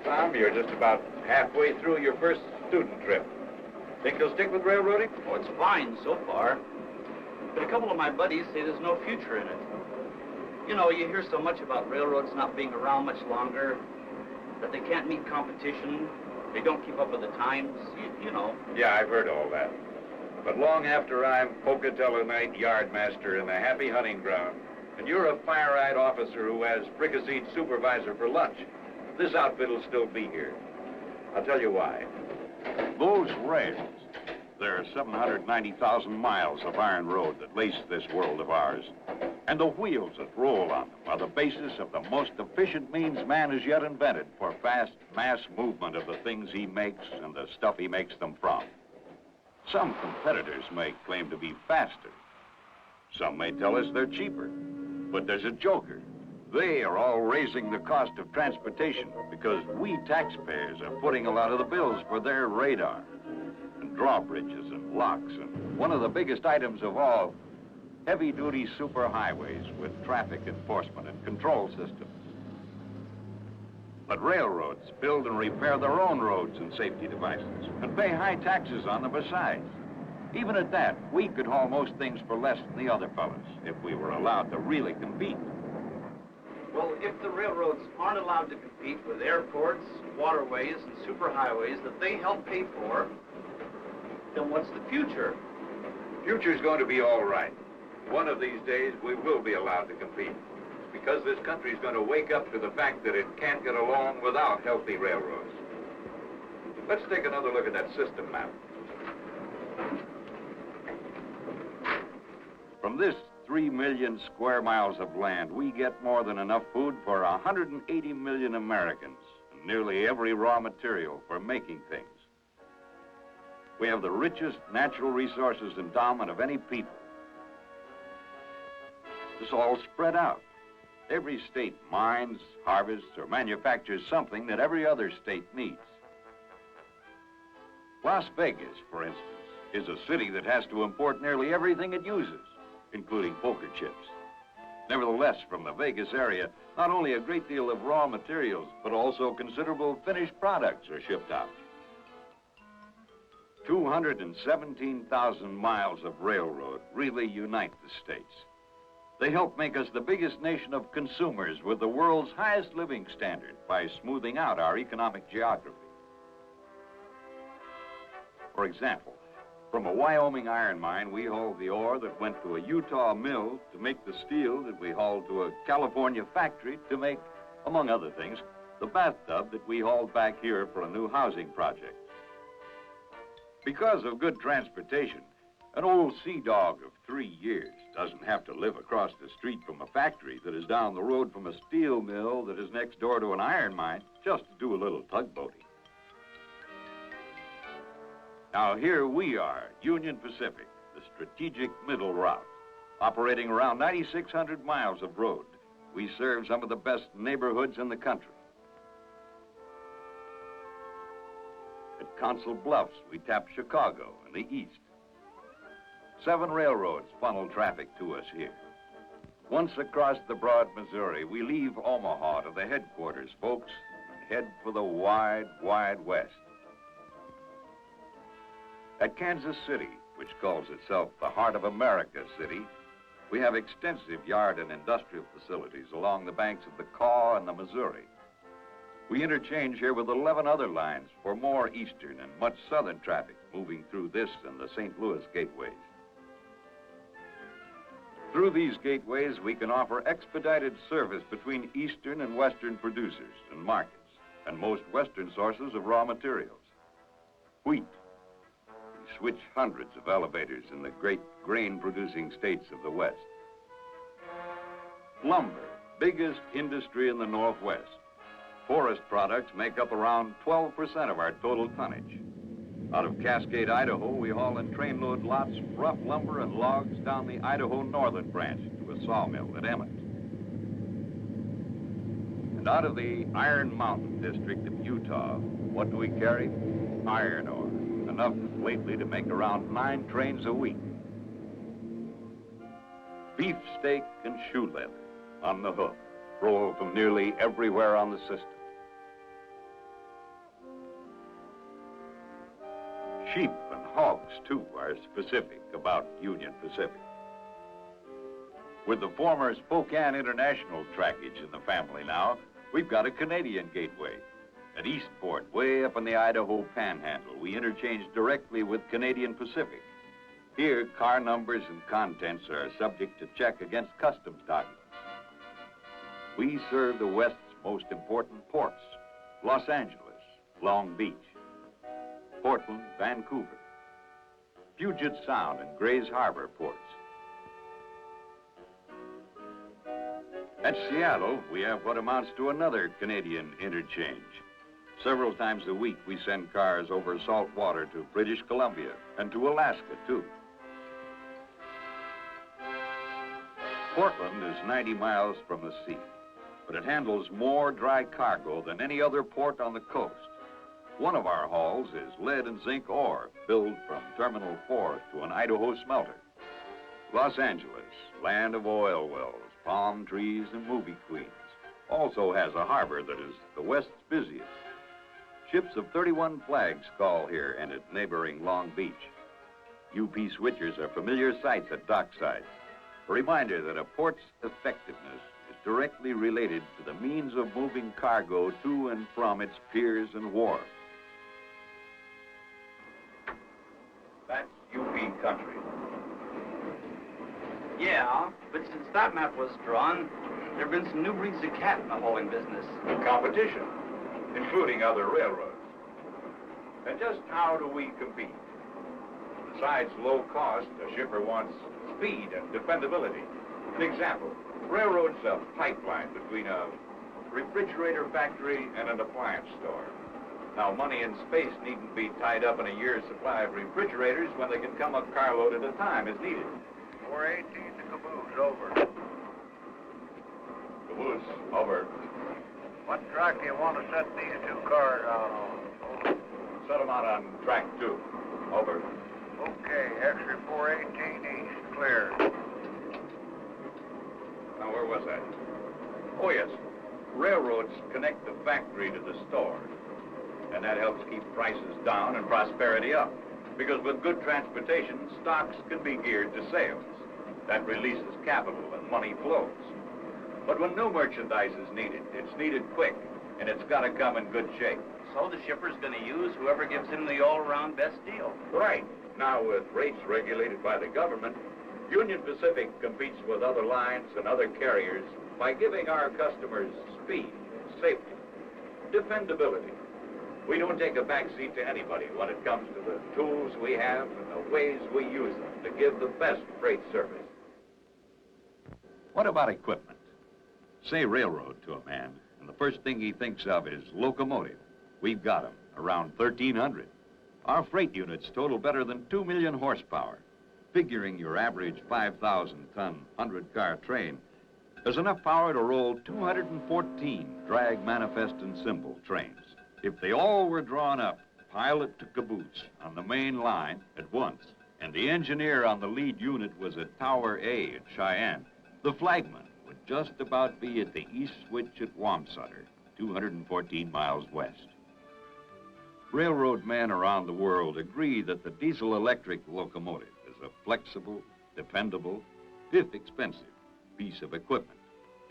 Tom, you're just about halfway through your first student trip. Think you'll stick with railroading? Oh, it's fine so far. But a couple of my buddies say there's no future in it. You know, you hear so much about railroads not being around much longer, that they can't meet competition, they don't keep up with the times, you know. Yeah, I've heard all that. But long after I'm Pocatello Night Yardmaster in the Happy Hunting Ground, and you're a fire-eyed officer who has fricasseed supervisor for lunch, this outfit will still be here. I'll tell you why. Those rails, there are 790,000 miles of iron road that lace this world of ours. And the wheels that roll on them are the basis of the most efficient means man has yet invented for fast mass movement of the things he makes and the stuff he makes them from. Some competitors may claim to be faster. Some may tell us they're cheaper. But there's a joker. They are all raising the cost of transportation because we taxpayers are footing a lot of the bills for their radar and drawbridges and locks and one of the biggest items of all, heavy-duty superhighways with traffic enforcement and control systems. But railroads build and repair their own roads and safety devices and pay high taxes on them besides. Even at that, we could haul most things for less than the other fellas if we were allowed to really compete. Well, if the railroads aren't allowed to compete with airports, waterways, and superhighways that they help pay for, then what's the future? The future's going to be all right. One of these days, we will be allowed to compete because this country's going to wake up to the fact that it can't get along without healthy railroads. Let's take another look at that system map. From this 3 million square miles of land, we get more than enough food for 180 million Americans and nearly every raw material for making things. We have the richest natural resources endowment of any people. It's all spread out. Every state mines, harvests, or manufactures something that every other state needs. Las Vegas, for instance, is a city that has to import nearly everything it uses, including poker chips. Nevertheless, from the Vegas area, not only a great deal of raw materials, but also considerable finished products are shipped out. 217,000 miles of railroad really unite the states. They help make us the biggest nation of consumers with the world's highest living standard by smoothing out our economic geography. For example, from a Wyoming iron mine, we hauled the ore that went to a Utah mill to make the steel that we hauled to a California factory to make, among other things, the bathtub that we hauled back here for a new housing project. Because of good transportation, an old sea dog of 3 years doesn't have to live across the street from a factory that is down the road from a steel mill that is next door to an iron mine just to do a little tugboating. Now here we are, Union Pacific, the strategic middle route, operating around 9,600 miles of road. We serve some of the best neighborhoods in the country. At Council Bluffs, we tap Chicago in the east. 7 railroads funnel traffic to us here. Once across the broad Missouri, we leave Omaha to the headquarters, folks, and head for the wide, wide west. At Kansas City, which calls itself the Heart of America City, we have extensive yard and industrial facilities along the banks of the Kaw and the Missouri. We interchange here with 11 other lines for more eastern and much southern traffic moving through this and the St. Louis gateways. Through these gateways, we can offer expedited service between eastern and western producers and markets, and most western sources of raw materials. Wheat. We switch hundreds of elevators in the great grain-producing states of the West. Lumber, biggest industry in the Northwest. Forest products make up around 12% of our total tonnage. Out of Cascade, Idaho, we haul in trainload lots rough lumber and logs down the Idaho Northern Branch to a sawmill at Emmett. And out of the Iron Mountain district of Utah, what do we carry? Iron ore, enough lately to make around 9 trains a week. Beef steak and shoe leather on the hook, rolled from nearly everywhere on the system. Sheep and hogs, too, are specific about Union Pacific. With the former Spokane International trackage in the family now, we've got a Canadian gateway. At Eastport, way up in the Idaho Panhandle, we interchange directly with Canadian Pacific. Here, car numbers and contents are subject to check against customs documents. We serve the West's most important ports: Los Angeles, Long Beach, Portland, Vancouver, Puget Sound and Grays Harbor ports. At Seattle, we have what amounts to another Canadian interchange. Several times a week, we send cars over salt water to British Columbia and to Alaska, too. Portland is 90 miles from the sea, but it handles more dry cargo than any other port on the coast. One of our hauls is lead and zinc ore, billed from Terminal 4 to an Idaho smelter. Los Angeles, land of oil wells, palm trees, and movie queens, also has a harbor that is the West's busiest. Ships of 31 flags call here and at neighboring Long Beach. UP switchers are familiar sights at dockside. A reminder that a port's effectiveness is directly related to the means of moving cargo to and from its piers and wharves. That's UP country. Yeah, but since that map was drawn, there have been some new breeds of cat in the hauling business. Competition, including other railroads. And just how do we compete? Besides low cost, a shipper wants speed and dependability. An example, railroad's a pipeline between a refrigerator factory and an appliance store. Now, money and space needn't be tied up in a year's supply of refrigerators when they can come a carload at a time as needed. 418 to Caboose, over. Caboose, over. What track do you want to set these 2 cars out on? Set them out on track 2. Over. Okay, extra 418 east, clear. Now, where was that? Oh, yes. Railroads connect the factory to the store. And that helps keep prices down and prosperity up. Because with good transportation, stocks can be geared to sales. That releases capital and money flows. But when new merchandise is needed, it's needed quick, and it's got to come in good shape. So the shipper's going to use whoever gives him the all-around best deal. Right. Now, with rates regulated by the government, Union Pacific competes with other lines and other carriers by giving our customers speed, safety, dependability. We don't take a backseat to anybody when it comes to the tools we have and the ways we use them to give the best freight service. What about equipment? Say railroad to a man, and the first thing he thinks of is locomotive. We've got them, around 1,300. Our freight units total better than 2 million horsepower. Figuring your average 5,000-ton, 100-car train, there's enough power to roll 214 drag, manifest, and symbol trains. If they all were drawn up, pilot to caboose, on the main line at once, and the engineer on the lead unit was at Tower A at Cheyenne, the flagman would just about be at the East Switch at Wamsutter, 214 miles west. Railroad men around the world agree that the diesel-electric locomotive is a flexible, dependable, if expensive, piece of equipment.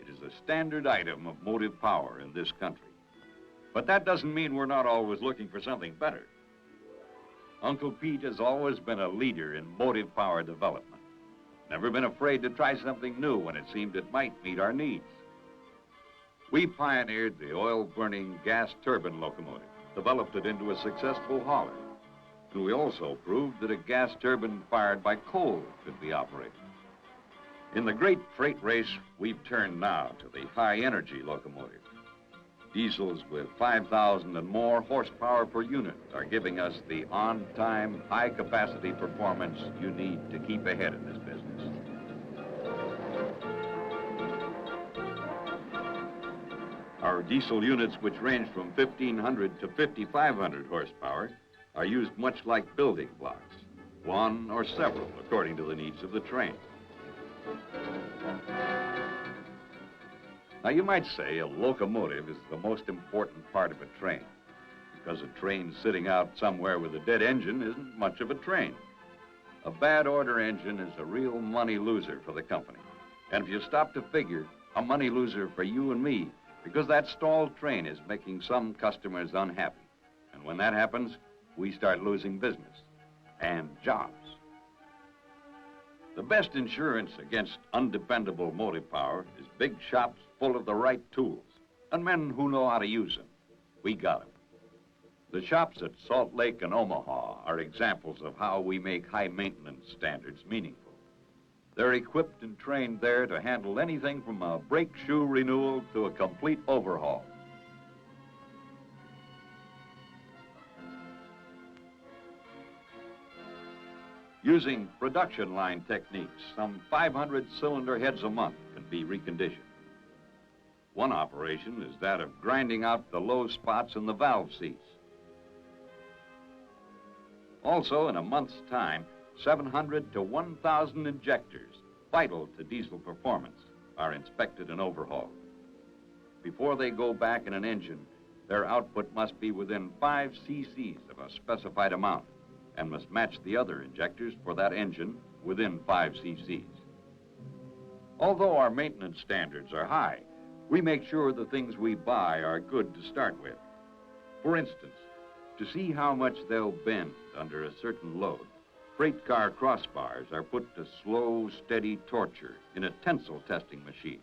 It is a standard item of motive power in this country. But that doesn't mean we're not always looking for something better. Uncle Pete has always been a leader in motive power development. Never been afraid to try something new when it seemed it might meet our needs. We pioneered the oil-burning gas turbine locomotive, developed it into a successful hauler. And we also proved that a gas turbine fired by coal could be operated. In the great freight race, we've turned now to the high-energy locomotive. Diesels with 5,000 and more horsepower per unit are giving us the on-time, high-capacity performance you need to keep ahead in this business. Our diesel units, which range from 1,500 to 5,500 horsepower, are used much like building blocks, one or several, according to the needs of the train. Now, you might say a locomotive is the most important part of a train, because a train sitting out somewhere with a dead engine isn't much of a train. A bad order engine is a real money loser for the company. And if you stop to figure, a money loser for you and me, because that stalled train is making some customers unhappy. And when that happens, we start losing business and jobs. The best insurance against undependable motive power is big shops full of the right tools and men who know how to use them. We got them. The shops at Salt Lake and Omaha are examples of how we make high maintenance standards meaningful. They're equipped and trained there to handle anything from a brake shoe renewal to a complete overhaul. Using production line techniques, some 500 cylinder heads a month can be reconditioned. One operation is that of grinding out the low spots in the valve seats. Also, in a month's time, 700 to 1,000 injectors, vital to diesel performance, are inspected and overhauled. Before they go back in an engine, their output must be within 5 cc's of a specified amount and must match the other injectors for that engine within 5 cc's. Although our maintenance standards are high, we make sure the things we buy are good to start with. For instance, to see how much they'll bend under a certain load, freight car crossbars are put to slow, steady torture in a tensile testing machine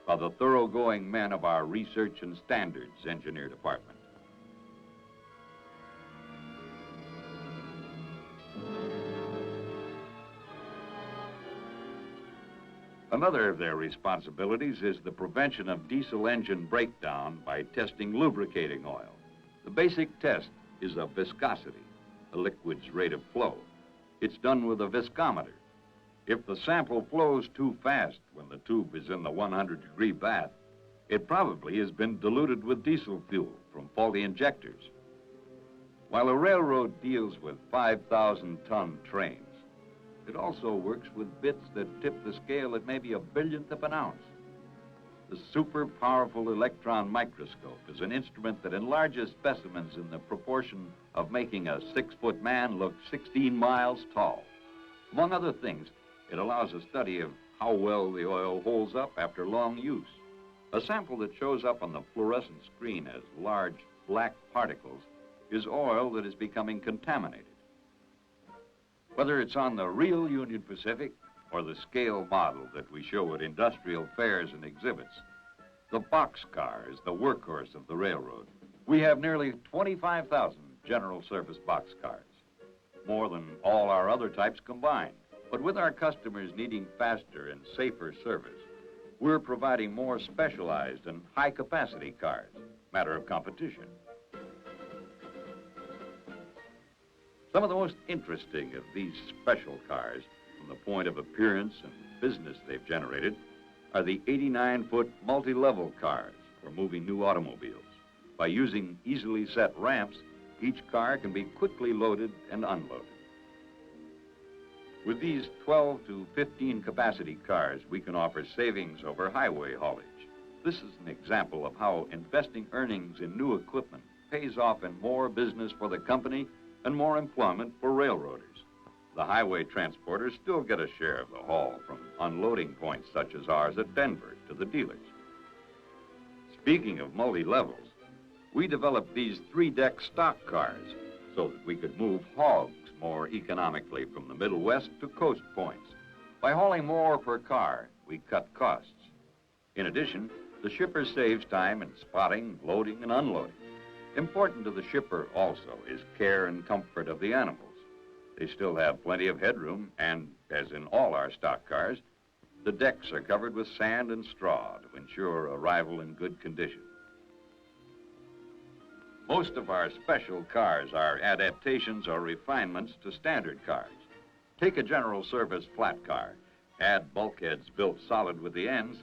by the thoroughgoing men of our Research and Standards Engineer Department. Another of their responsibilities is the prevention of diesel engine breakdown by testing lubricating oil. The basic test is of viscosity, a liquid's rate of flow. It's done with a viscometer. If the sample flows too fast when the tube is in the 100-degree bath, it probably has been diluted with diesel fuel from faulty injectors. While a railroad deals with 5,000-ton trains, it also works with bits that tip the scale at maybe a billionth of an ounce. The super powerful electron microscope is an instrument that enlarges specimens in the proportion of making a 6-foot man look 16 miles tall. Among other things, it allows a study of how well the oil holds up after long use. A sample that shows up on the fluorescent screen as large black particles is oil that is becoming contaminated. Whether it's on the real Union Pacific or the scale model that we show at industrial fairs and exhibits, the boxcar is the workhorse of the railroad. We have nearly 25,000 general service boxcars, more than all our other types combined. But with our customers needing faster and safer service, we're providing more specialized and high-capacity cars, matter of competition. Some of the most interesting of these special cars, from the point of appearance and business they've generated, are the 89-foot multi-level cars for moving new automobiles. By using easily set ramps, each car can be quickly loaded and unloaded. With these 12 to 15 capacity cars, we can offer savings over highway haulage. This is an example of how investing earnings in new equipment pays off in more business for the company and more employment for railroaders. The highway transporters still get a share of the haul from unloading points such as ours at Denver to the dealers. Speaking of multi-levels, we developed these 3-deck stock cars so that we could move hogs more economically from the Middle West to coast points. By hauling more per car, we cut costs. In addition, the shipper saves time in spotting, loading, and unloading. Important to the shipper also is care and comfort of the animals. They still have plenty of headroom, and as in all our stock cars, the decks are covered with sand and straw to ensure arrival in good condition. Most of our special cars are adaptations or refinements to standard cars. Take a general service flat car, add bulkheads built solid with the ends,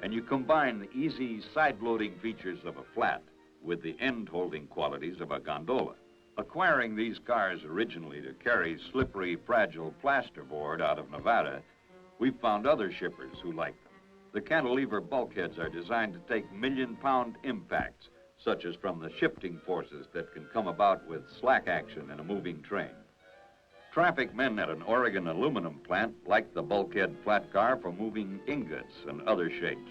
and you combine the easy side-loading features of a flat with the end-holding qualities of a gondola. Acquiring these cars originally to carry slippery, fragile plasterboard out of Nevada, we've found other shippers who like them. The cantilever bulkheads are designed to take million-pound impacts, such as from the shifting forces that can come about with slack action in a moving train. Traffic men at an Oregon aluminum plant like the bulkhead flat car for moving ingots and other shapes.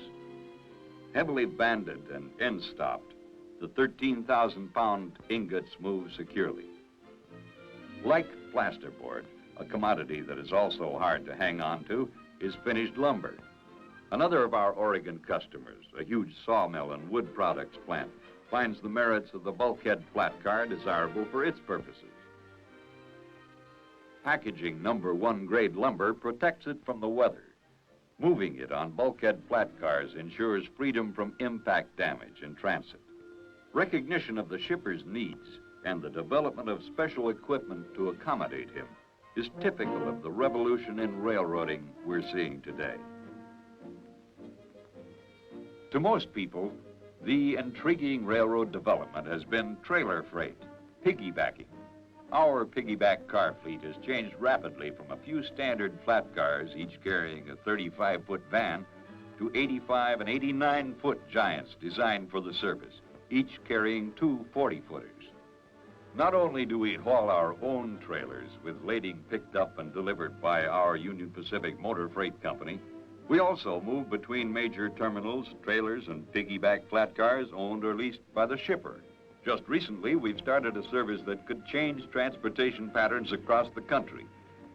Heavily banded and end-stopped, the 13,000-pound ingots move securely. Like plasterboard, a commodity that is also hard to hang on to, is finished lumber. Another of our Oregon customers, a huge sawmill and wood products plant, finds the merits of the bulkhead flat car desirable for its purposes. Packaging #1 grade lumber protects it from the weather. Moving it on bulkhead flat cars ensures freedom from impact damage in transit. Recognition of the shipper's needs and the development of special equipment to accommodate him is typical of the revolution in railroading we're seeing today. To most people, the intriguing railroad development has been trailer freight, piggybacking. Our piggyback car fleet has changed rapidly from a few standard flat cars, each carrying a 35-foot van, to 85 and 89-foot giants designed for the service, each carrying 2 40-footers. Not only do we haul our own trailers with lading picked up and delivered by our Union Pacific Motor Freight Company, we also move between major terminals, trailers, and piggyback flat cars owned or leased by the shipper. Just recently, we've started a service that could change transportation patterns across the country.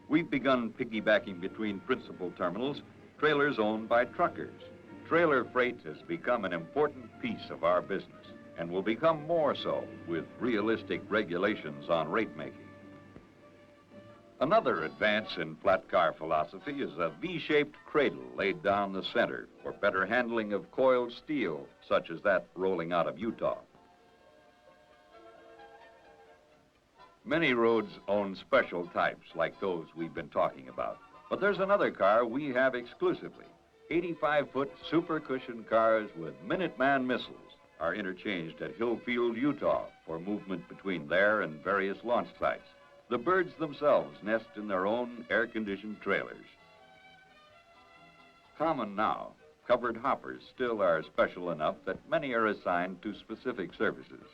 We've begun piggybacking between principal terminals, trailers owned by truckers. Trailer freight has become an important piece of our business and will become more so with realistic regulations on rate making. Another advance in flat car philosophy is a V-shaped cradle laid down the center for better handling of coiled steel, such as that rolling out of Utah. Many roads own special types like those we've been talking about, but there's another car we have exclusively. 85-foot super cushion cars with Minuteman missiles are interchanged at Hillfield, Utah for movement between there and various launch sites. The birds themselves nest in their own air-conditioned trailers. Common now, covered hoppers still are special enough that many are assigned to specific services.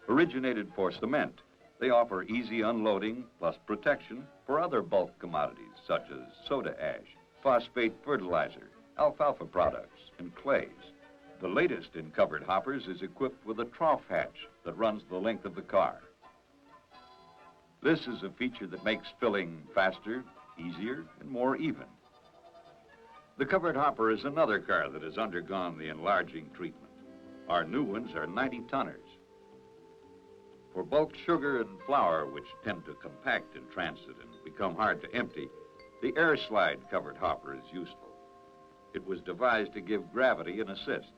Originated for cement, they offer easy unloading plus protection for other bulk commodities such as soda ash, phosphate fertilizer, alfalfa products, and clays. The latest in covered hoppers is equipped with a trough hatch that runs the length of the car. This is a feature that makes filling faster, easier, and more even. The covered hopper is another car that has undergone the enlarging treatment. Our new ones are 90-tonners. For bulk sugar and flour, which tend to compact in transit and become hard to empty, the air slide covered hopper is useful. It was devised to give gravity an assist.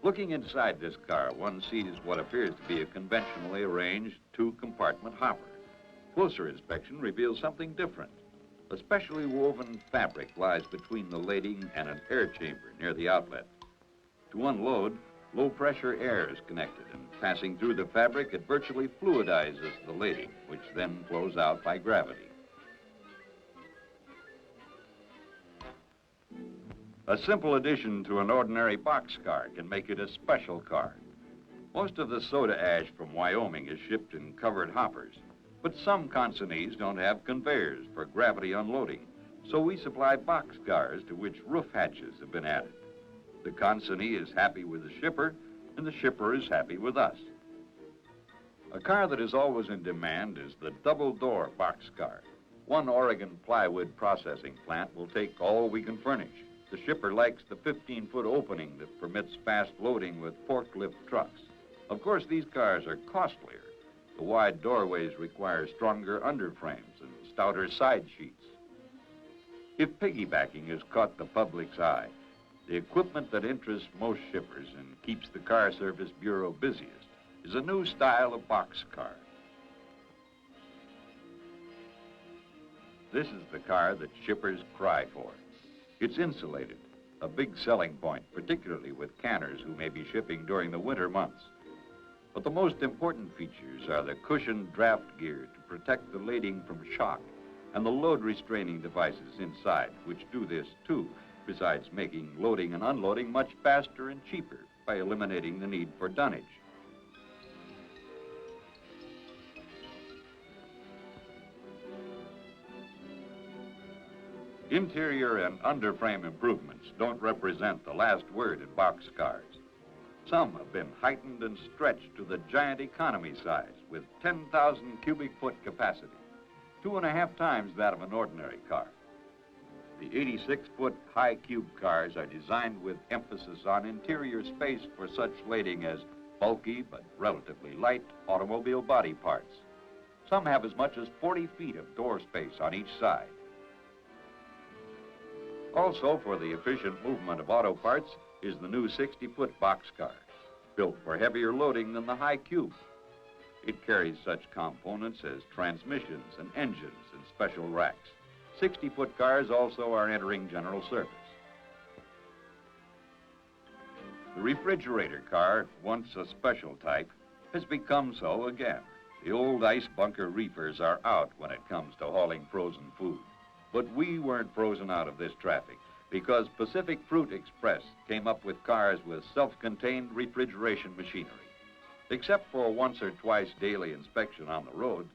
Looking inside this car, one sees what appears to be a conventionally arranged 2-compartment hopper. Closer inspection reveals something different. A specially woven fabric lies between the lading and an air chamber near the outlet. To unload, low-pressure air is connected, and passing through the fabric, it virtually fluidizes the lading, which then flows out by gravity. A simple addition to an ordinary boxcar can make it a special car. Most of the soda ash from Wyoming is shipped in covered hoppers, but some consignees don't have conveyors for gravity unloading, so we supply boxcars to which roof hatches have been added. The consignee is happy with the shipper, and the shipper is happy with us. A car that is always in demand is the double-door boxcar. One Oregon plywood processing plant will take all we can furnish. The shipper likes the 15-foot opening that permits fast loading with forklift trucks. Of course, these cars are costlier. The wide doorways require stronger underframes and stouter side sheets. If piggybacking has caught the public's eye, the equipment that interests most shippers and keeps the Car Service Bureau busiest is a new style of boxcar. This is the car that shippers cry for. It's insulated, a big selling point, particularly with canners who may be shipping during the winter months. But the most important features are the cushioned draft gear to protect the lading from shock and the load restraining devices inside, which do this too, besides making loading and unloading much faster and cheaper by eliminating the need for dunnage. Interior and underframe improvements don't represent the last word in boxcars. Some have been heightened and stretched to the giant economy size with 10,000 cubic foot capacity, 2.5 times that of an ordinary car. The 86-foot high cube cars are designed with emphasis on interior space for such lading as bulky but relatively light automobile body parts. Some have as much as 40 feet of door space on each side. Also, for the efficient movement of auto parts is the new 60-foot boxcar, built for heavier loading than the high cube. It carries such components as transmissions and engines and special racks. 60-foot cars also are entering general service. The refrigerator car, once a special type, has become so again. The old ice bunker reefers are out when it comes to hauling frozen food. But we weren't frozen out of this traffic because Pacific Fruit Express came up with cars with self-contained refrigeration machinery. Except for once or twice daily inspection on the road,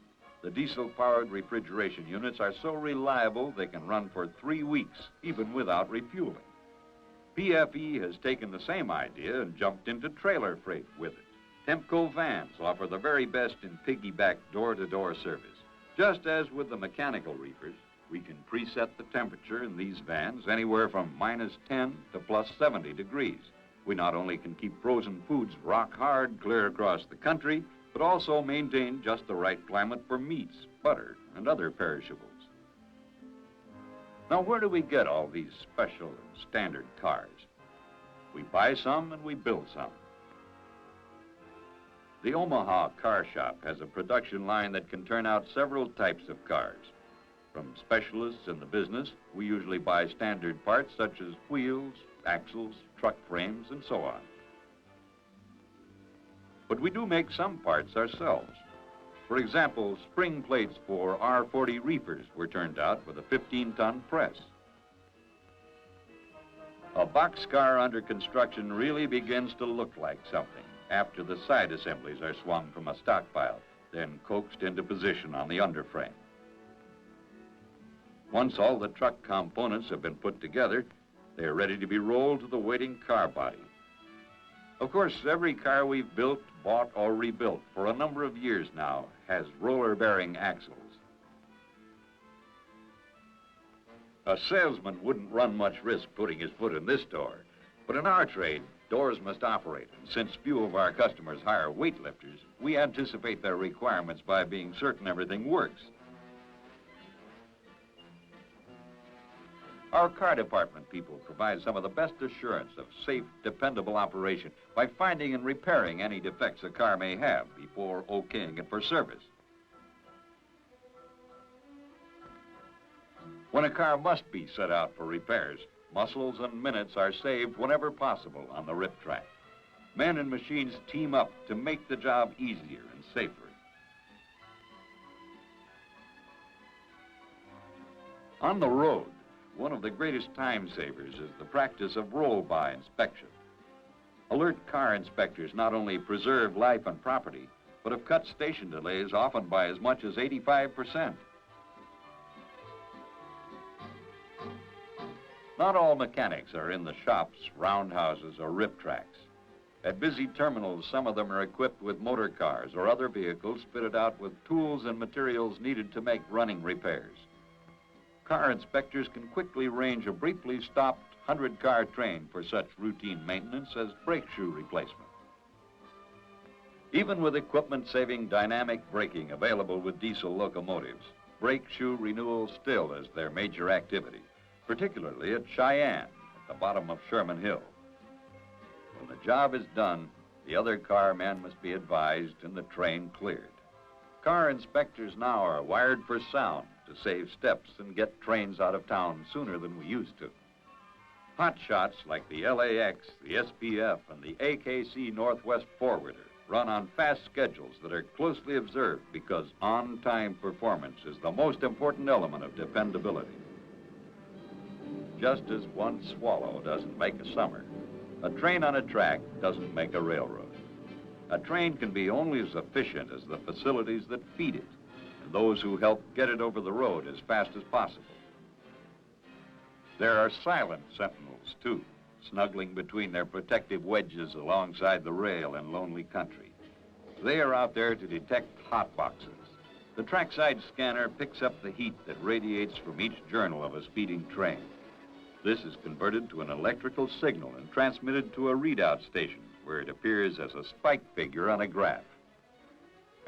the diesel-powered refrigeration units are so reliable they can run for 3 weeks, even without refueling. PFE has taken the same idea and jumped into trailer freight with it. Temco vans offer the very best in piggyback door-to-door service. Just as with the mechanical reefers, we can preset the temperature in these vans anywhere from -10 to +70 degrees. We not only can keep frozen foods rock hard clear across the country, but also maintain just the right climate for meats, butter, and other perishables. Now, where do we get all these special and standard cars? We buy some and we build some. The Omaha Car Shop has a production line that can turn out several types of cars. From specialists in the business, we usually buy standard parts such as wheels, axles, truck frames, and so on. But we do make some parts ourselves. For example, spring plates for R40 reefers were turned out with a 15-ton press. A boxcar under construction really begins to look like something after the side assemblies are swung from a stockpile, then coaxed into position on the underframe. Once all the truck components have been put together, they are ready to be rolled to the waiting car body. Of course, every car we've built, bought, or rebuilt for a number of years now has roller-bearing axles. A salesman wouldn't run much risk putting his foot in this door, but in our trade, doors must operate. And since few of our customers hire weightlifters, we anticipate their requirements by being certain everything works. Our car department people provide some of the best assurance of safe, dependable operation by finding and repairing any defects a car may have before okaying it for service. When a car must be set out for repairs, muscles and minutes are saved whenever possible on the rip track. Men and machines team up to make the job easier and safer. On the road, one of the greatest time savers is the practice of roll-by inspection. Alert car inspectors not only preserve life and property, but have cut station delays often by as much as 85%. Not all mechanics are in the shops, roundhouses, or rip tracks. At busy terminals, some of them are equipped with motor cars or other vehicles fitted out with tools and materials needed to make running repairs. Car inspectors can quickly range a briefly stopped 100-car train for such routine maintenance as brake shoe replacement. Even with equipment-saving dynamic braking available with diesel locomotives, brake shoe renewal still is their major activity, particularly at Cheyenne, at the bottom of Sherman Hill. When the job is done, the other car men must be advised and the train cleared. Car inspectors now are wired for sound to save steps and get trains out of town sooner than we used to. Hot shots like the LAX, the SPF, and the AKC Northwest Forwarder run on fast schedules that are closely observed because on-time performance is the most important element of dependability. Just as one swallow doesn't make a summer, a train on a track doesn't make a railroad. A train can be only as efficient as the facilities that feed it and those who help get it over the road as fast as possible. There are silent sentinels, too, snuggling between their protective wedges alongside the rail in lonely country. They are out there to detect hot boxes. The trackside scanner picks up the heat that radiates from each journal of a speeding train. This is converted to an electrical signal and transmitted to a readout station where it appears as a spike figure on a graph.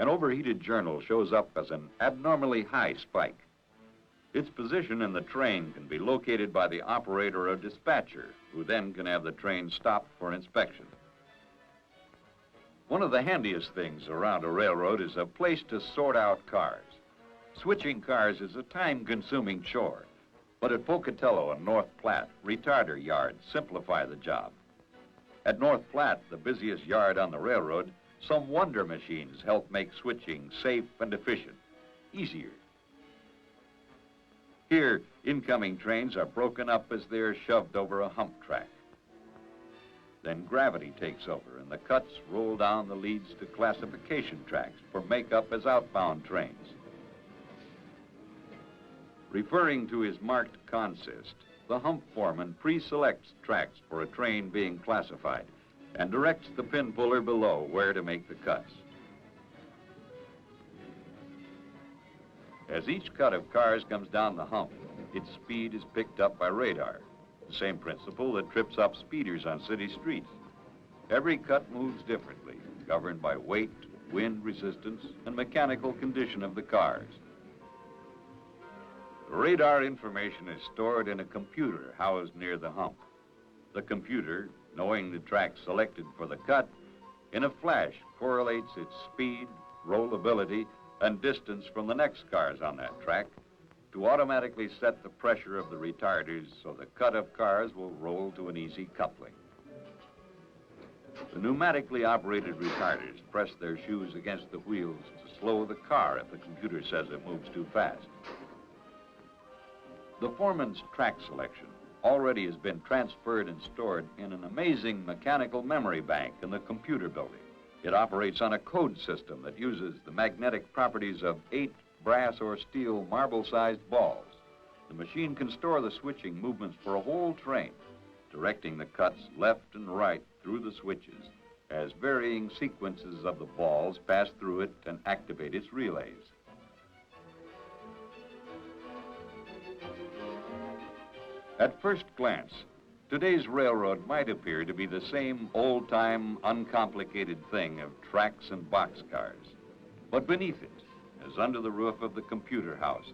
An overheated journal shows up as an abnormally high spike. Its position in the train can be located by the operator or dispatcher, who then can have the train stopped for inspection. One of the handiest things around a railroad is a place to sort out cars. Switching cars is a time-consuming chore, but at Pocatello and North Platte, retarder yards simplify the job. At North Platte, the busiest yard on the railroad, some wonder machines help make switching safe and efficient, easier. Here, incoming trains are broken up as they are shoved over a hump track. Then gravity takes over and the cuts roll down the leads to classification tracks for makeup as outbound trains. Referring to his marked consist, the hump foreman pre-selects tracks for a train being classified and directs the pin puller below where to make the cuts. As each cut of cars comes down the hump, its speed is picked up by radar, the same principle that trips up speeders on city streets. Every cut moves differently, governed by weight, wind resistance, and mechanical condition of the cars. The radar information is stored in a computer housed near the hump. The computer, knowing the track selected for the cut, in a flash correlates its speed, rollability, and distance from the next cars on that track to automatically set the pressure of the retarders so the cut of cars will roll to an easy coupling. The pneumatically operated retarders press their shoes against the wheels to slow the car if the computer says it moves too fast. The foreman's track selection already has been transferred and stored in an amazing mechanical memory bank in the computer building. It operates on a code system that uses the magnetic properties of 8 brass or steel marble-sized balls. The machine can store the switching movements for a whole train, directing the cuts left and right through the switches as varying sequences of the balls pass through it and activate its relays. At first glance, today's railroad might appear to be the same old-time, uncomplicated thing of tracks and boxcars. But beneath it, as under the roof of the computer house,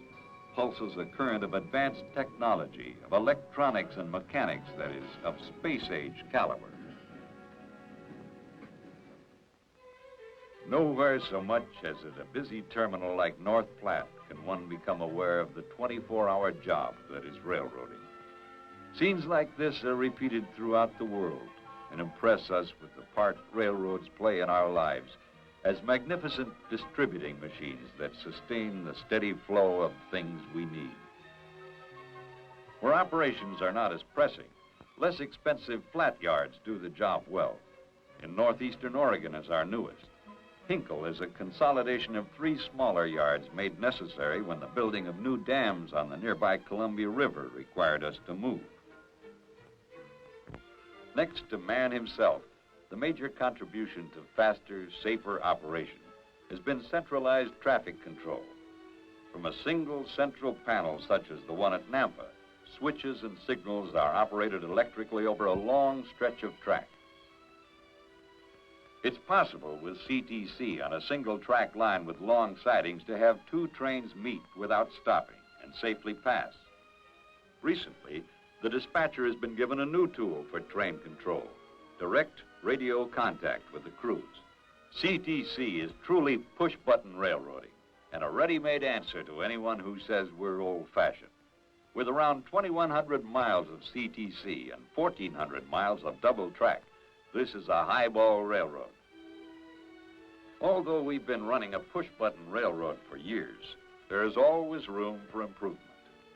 pulses a current of advanced technology, of electronics and mechanics that is of space-age caliber. Nowhere so much as at a busy terminal like North Platte can one become aware of the 24-hour job that is railroading. Scenes like this are repeated throughout the world and impress us with the part railroads play in our lives as magnificent distributing machines that sustain the steady flow of things we need. Where operations are not as pressing, less expensive flat yards do the job well, in northeastern Oregon is our newest. Hinkle is a consolidation of 3 smaller yards made necessary when the building of new dams on the nearby Columbia River required us to move. Next to man himself, the major contribution to faster, safer operation has been centralized traffic control. From a single central panel such as the one at Nampa, switches and signals are operated electrically over a long stretch of track. It's possible with CTC on a single track line with long sidings to have 2 trains meet without stopping and safely pass. Recently, the dispatcher has been given a new tool for train control, direct radio contact with the crews. CTC is truly push-button railroading and a ready-made answer to anyone who says we're old-fashioned. With around 2,100 miles of CTC and 1,400 miles of double track, this is a highball railroad. Although we've been running a push-button railroad for years, there is always room for improvement.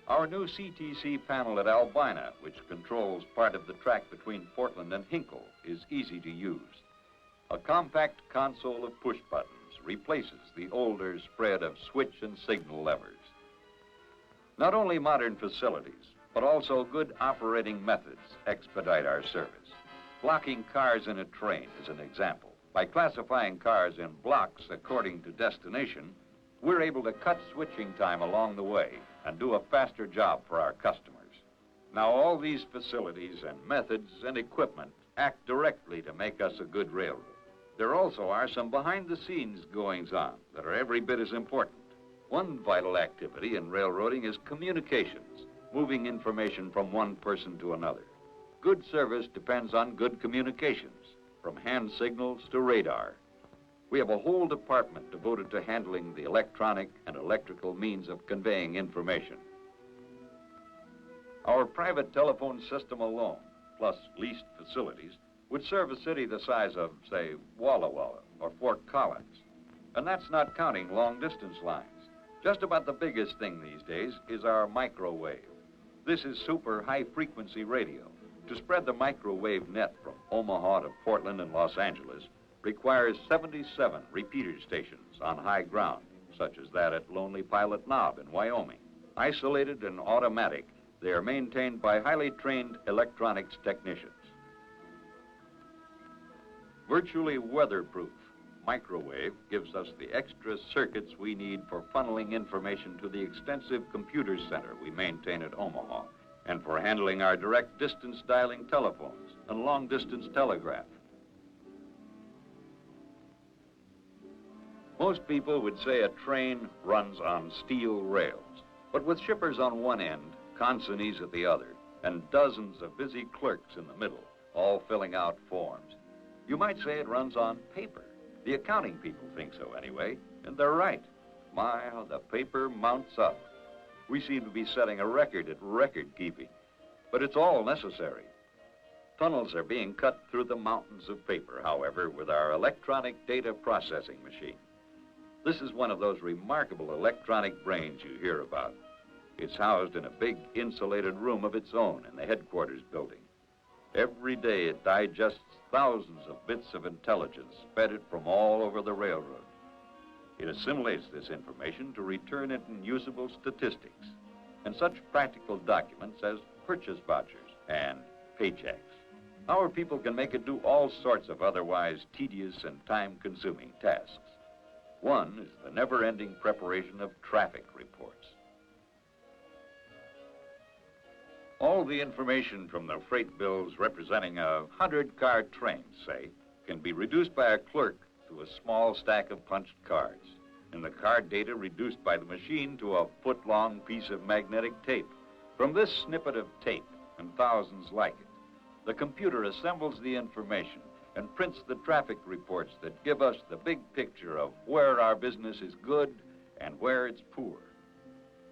Our new CTC panel at Albina, which controls part of the track between Portland and Hinkle, is easy to use. A compact console of push buttons replaces the older spread of switch and signal levers. Not only modern facilities, but also good operating methods expedite our service. Blocking cars in a train is an example. By classifying cars in blocks according to destination, we're able to cut switching time along the way and do a faster job for our customers. Now, all these facilities and methods and equipment act directly to make us a good railroad. There also are some behind-the-scenes goings-on that are every bit as important. One vital activity in railroading is communications, moving information from one person to another. Good service depends on good communications, from hand signals to radar. We have a whole department devoted to handling the electronic and electrical means of conveying information. Our private telephone system alone, plus leased facilities, would serve a city the size of, say, Walla Walla or Fort Collins. And that's not counting long-distance lines. Just about the biggest thing these days is our microwave. This is super high-frequency radio. To spread the microwave net from Omaha to Portland and Los Angeles requires 77 repeater stations on high ground, such as that at Lonely Pilot Knob in Wyoming. Isolated and automatic, they are maintained by highly trained electronics technicians. Virtually weatherproof, microwave gives us the extra circuits we need for funneling information to the extensive computer center we maintain at Omaha, and for handling our direct distance dialing telephones and long distance telegraph. Most people would say a train runs on steel rails, but with shippers on one end, consignees at the other, and dozens of busy clerks in the middle, all filling out forms, you might say it runs on paper. The accounting people think so anyway, and they're right. My, how the paper mounts up. We seem to be setting a record at record keeping, but it's all necessary. Tunnels are being cut through the mountains of paper, however, with our electronic data processing machine. This is one of those remarkable electronic brains you hear about. It's housed in a big insulated room of its own in the headquarters building. Every day it digests thousands of bits of intelligence fed it from all over the railroad. It assimilates this information to return it in usable statistics and such practical documents as purchase vouchers and paychecks. Our people can make it do all sorts of otherwise tedious and time-consuming tasks. One is the never-ending preparation of traffic reports. All the information from the freight bills representing a 100-car train, say, can be reduced by a clerk to a small stack of punched cards, and the card data reduced by the machine to a foot-long piece of magnetic tape. From this snippet of tape, and thousands like it, the computer assembles the information and prints the traffic reports that give us the big picture of where our business is good and where it's poor.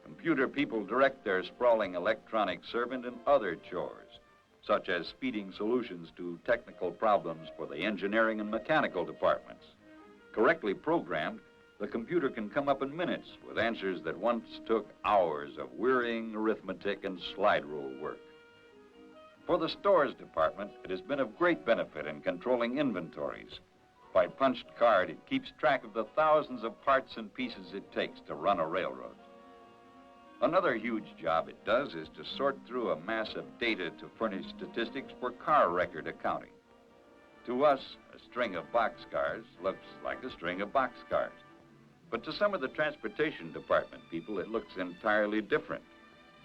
Computer people direct their sprawling electronic servant in other chores, such as speeding solutions to technical problems for the engineering and mechanical departments. Correctly programmed, the computer can come up in minutes with answers that once took hours of wearying arithmetic and slide rule work. For the stores department, it has been of great benefit in controlling inventories. By punched card, it keeps track of the thousands of parts and pieces it takes to run a railroad. Another huge job it does is to sort through a mass of data to furnish statistics for car record accounting. To us, a string of boxcars looks like a string of boxcars. But to some of the transportation department people, it looks entirely different.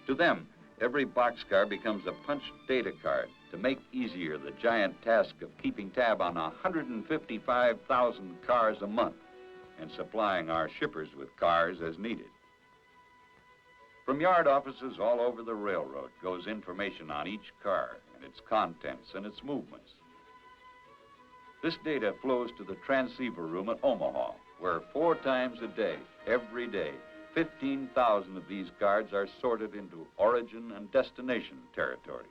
To them, every boxcar becomes a punched data card to make easier the giant task of keeping tab on 155,000 cars a month and supplying our shippers with cars as needed. From yard offices all over the railroad goes information on each car and its contents and its movements. This data flows to the transceiver room at Omaha, where 4 times a day, every day, 15,000 of these cards are sorted into origin and destination territories.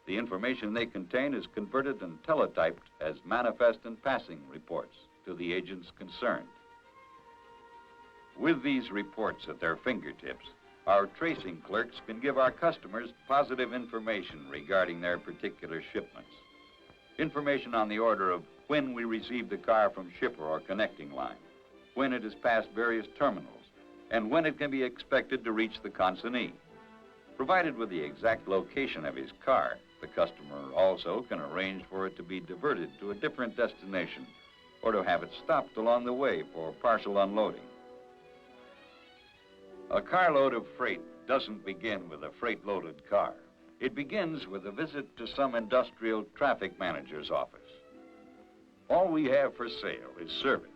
The information they contain is converted and teletyped as manifest and passing reports to the agents concerned. With these reports at their fingertips, our tracing clerks can give our customers positive information regarding their particular shipments. Information on the order of when we received the car from shipper or connecting line, when it has passed various terminals, and when it can be expected to reach the consignee. Provided with the exact location of his car, the customer also can arrange for it to be diverted to a different destination or to have it stopped along the way for partial unloading. A carload of freight doesn't begin with a freight-loaded car. It begins with a visit to some industrial traffic manager's office. All we have for sale is service.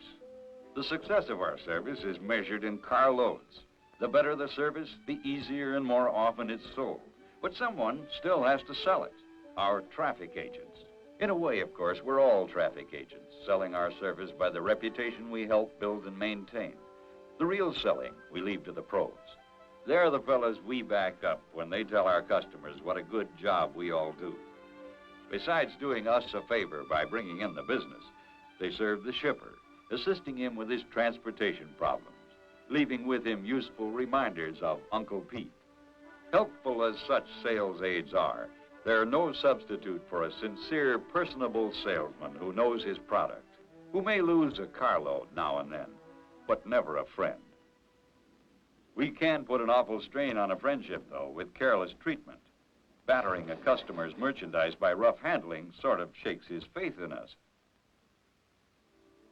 The success of our service is measured in car loads. The better the service, the easier and more often it's sold. But someone still has to sell it, our traffic agents. In a way, of course, we're all traffic agents, selling our service by the reputation we help build and maintain. The real selling we leave to the pros. They're the fellas we back up when they tell our customers what a good job we all do. Besides doing us a favor by bringing in the business, they serve the shipper, assisting him with his transportation problems, leaving with him useful reminders of Uncle Pete. Helpful as such sales aides are, they're no substitute for a sincere, personable salesman who knows his product, who may lose a carload now and then, but never a friend. We can put an awful strain on a friendship, though, with careless treatment. Battering a customer's merchandise by rough handling sort of shakes his faith in us.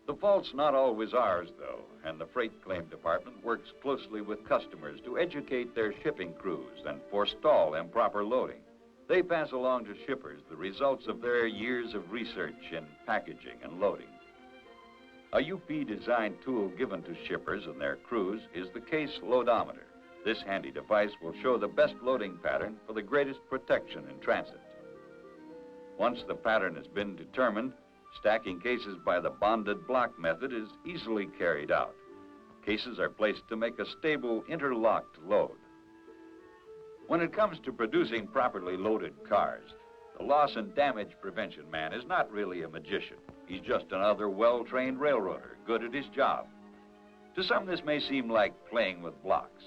The fault's not always ours, though, and the freight claim department works closely with customers to educate their shipping crews and forestall improper loading. They pass along to shippers the results of their years of research in packaging and loading. A UP-designed tool given to shippers and their crews is the case loadometer. This handy device will show the best loading pattern for the greatest protection in transit. Once the pattern has been determined, stacking cases by the bonded block method is easily carried out. Cases are placed to make a stable, interlocked load. When it comes to producing properly loaded cars, the loss and damage prevention man is not really a magician. He's just another well-trained railroader, good at his job. To some, this may seem like playing with blocks,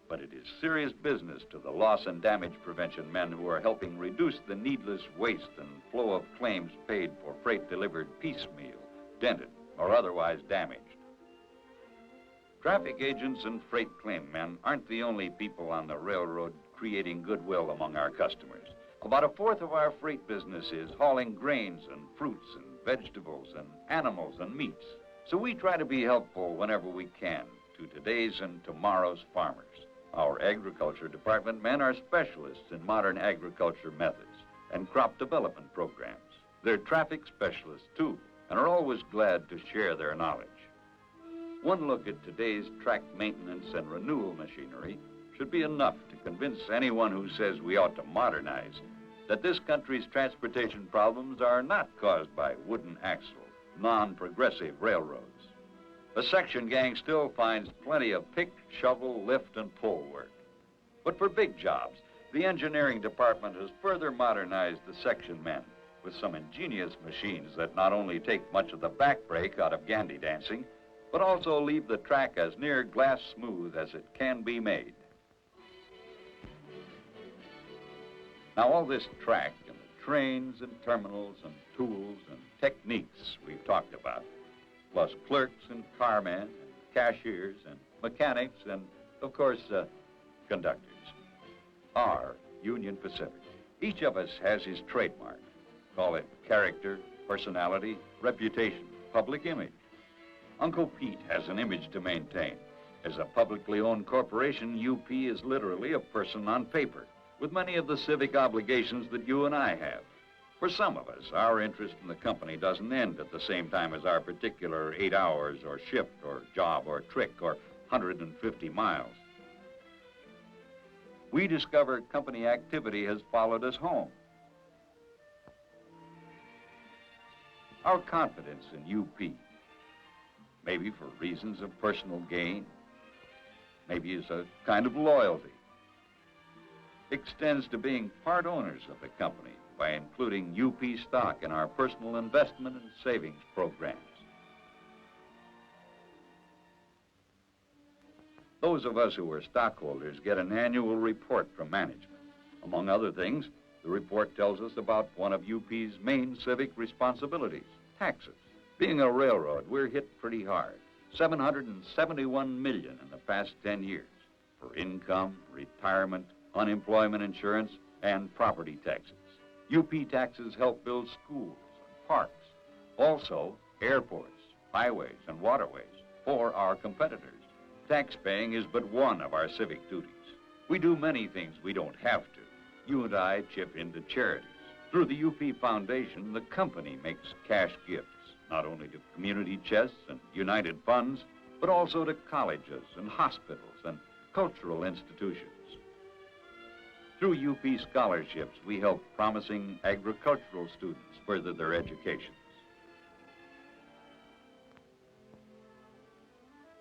but it is serious business to the loss and damage prevention men who are helping reduce the needless waste and flow of claims paid for freight delivered piecemeal, dented, or otherwise damaged. Traffic agents and freight claim men aren't the only people on the railroad creating goodwill among our customers. About 1/4 of our freight business is hauling grains and fruits and vegetables and animals and meats. So we try to be helpful whenever we can to today's and tomorrow's farmers. Our agriculture department men are specialists in modern agriculture methods and crop development programs. They're traffic specialists, too, and are always glad to share their knowledge. One look at today's track maintenance and renewal machinery should be enough to convince anyone who says we ought to modernize that this country's transportation problems are not caused by wooden axle, non-progressive railroads. The section gang still finds plenty of pick, shovel, lift, and pull work. But for big jobs, the engineering department has further modernized the section men with some ingenious machines that not only take much of the back brake out of gandy dancing, but also leave the track as near glass smooth as it can be made. Now, all this track and the trains and terminals and tools and techniques we've talked about, plus clerks and carmen and cashiers and mechanics and, of course, conductors, are Union Pacific. Each of us has his trademark. Call it character, personality, reputation, public image. Uncle Pete has an image to maintain. As a publicly owned corporation, UP is literally a person on paper, with many of the civic obligations that you and I have. For some of us, our interest in the company doesn't end at the same time as our particular 8 hours or shift or job or trick or 150 miles. We discover company activity has followed us home. Our confidence in UP, maybe for reasons of personal gain, maybe as a kind of loyalty, extends to being part owners of the company by including UP stock in our personal investment and savings programs. Those of us who are stockholders get an annual report from management. Among other things, the report tells us about one of UP's main civic responsibilities, taxes. Being a railroad, we're hit pretty hard. $771 million in the past 10 years for income, retirement, unemployment insurance, and property taxes. UP taxes help build schools and parks, also airports, highways, and waterways for our competitors. Tax paying is but one of our civic duties. We do many things we don't have to. You and I chip into charities. Through the UP Foundation, the company makes cash gifts, not only to community chests and United Funds, but also to colleges and hospitals and cultural institutions. Through UP scholarships, we help promising agricultural students further their educations.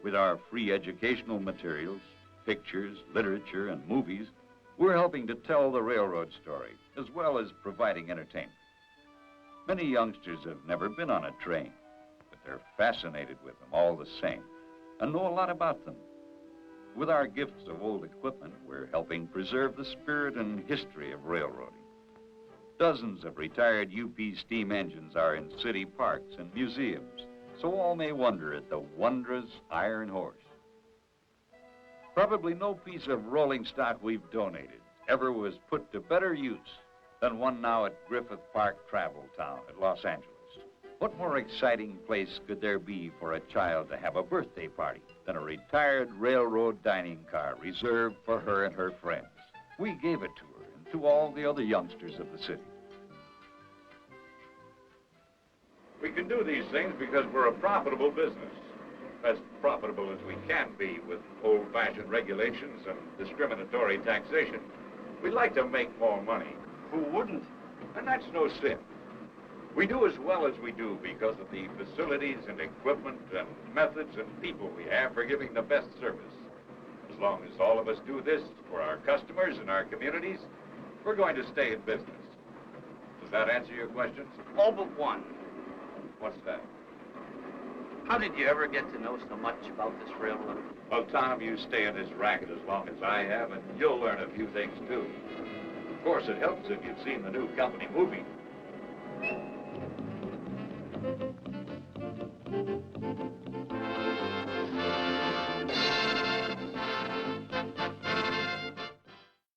With our free educational materials, pictures, literature, and movies, we're helping to tell the railroad story, as well as providing entertainment. Many youngsters have never been on a train, but they're fascinated with them all the same, and know a lot about them. With our gifts of old equipment, we're helping preserve the spirit and history of railroading. Dozens of retired UP steam engines are in city parks and museums, so all may wonder at the wondrous iron horse. Probably no piece of rolling stock we've donated ever was put to better use than one now at Griffith Park Travel Town at Los Angeles. What more exciting place could there be for a child to have a birthday party than a retired railroad dining car reserved for her and her friends? We gave it to her and to all the other youngsters of the city. We can do these things because we're a profitable business. As profitable as we can be with old-fashioned regulations and discriminatory taxation. We'd like to make more money. Who wouldn't? And that's no sin. We do as well as we do because of the facilities and equipment and methods and people we have for giving the best service. As long as all of us do this for our customers and our communities, we're going to stay in business. Does that answer your questions? All but one. What's that? How did you ever get to know so much about this railroad? Well, Tom, you stay in this racket as long as I have, and you'll learn a few things, too. Of course, it helps if you've seen the new company movie.